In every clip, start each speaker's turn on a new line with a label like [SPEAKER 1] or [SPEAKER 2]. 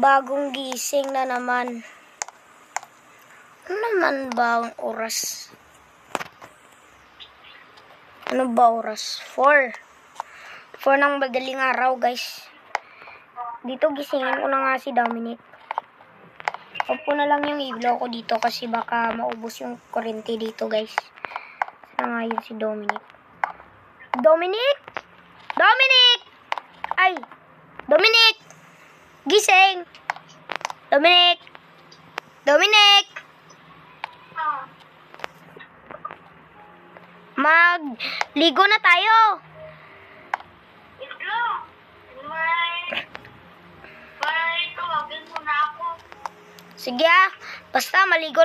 [SPEAKER 1] Bagong gising na naman. Ano naman ba ang oras? Ano ba oras? 4 ng madaling araw, guys. Dito gisingin ko na nga si Dominic. Off ko na lang yung ilaw ko dito kasi baka maubos yung kuryente dito, guys. Sana nga yun si Dominic. Dominic! Dominic! Ay! Dominic! Gising! Dominic! Dominic! Magligo na tayo! Sige basta maligo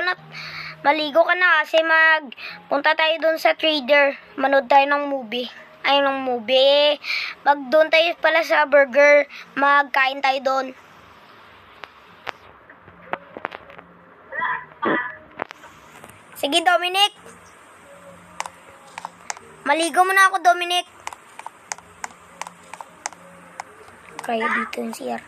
[SPEAKER 1] ka na kasi punta tayo dun sa trader. Manood tayo ng movie. Doon tayo pala sa burger. Magkain tayo doon. Sige, Dominic. Maligo muna ako, Dominic. Kaya dito yung CR.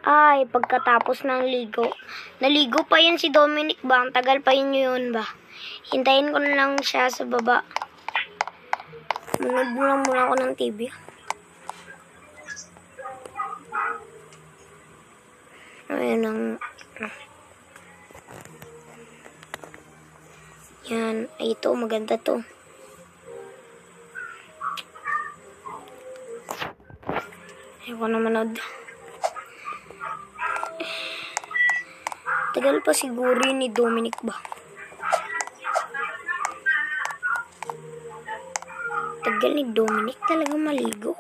[SPEAKER 1] Ay, pagkatapos ng ligo. Naligo pa yun si Dominic ba? Ang tagal pa yun ba? Hintayin ko na lang siya sa baba. Muna ako ng TV. Ayan ang... Yan. Ay, ito. Maganda to. Ayoko na manood. Tagal pa siguro ni Dominic ba? Tagal ni Dominic talaga maligo.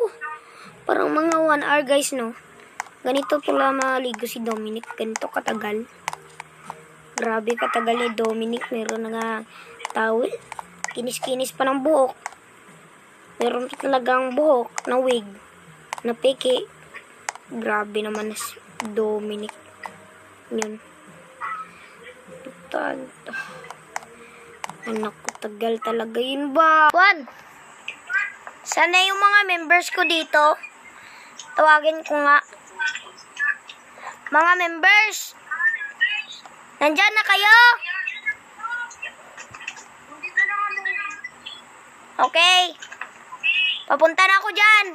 [SPEAKER 1] Parang mga 1 hour, guys, no? Ganito pala maligo si Dominic. Ganito katagal. Grabe katagal ni Dominic. Meron na nga towel. Kinis-kinis pa ng buhok. Meron talagang buhok na wig. Na peke. Grabe naman na si Dominic. Yun. Anak ko, tagal talaga yun ba? Juan! Sana yung mga members ko dito. Tawagin ko nga. Mga members! Nandyan na kayo? Okay. Papunta na ako dyan.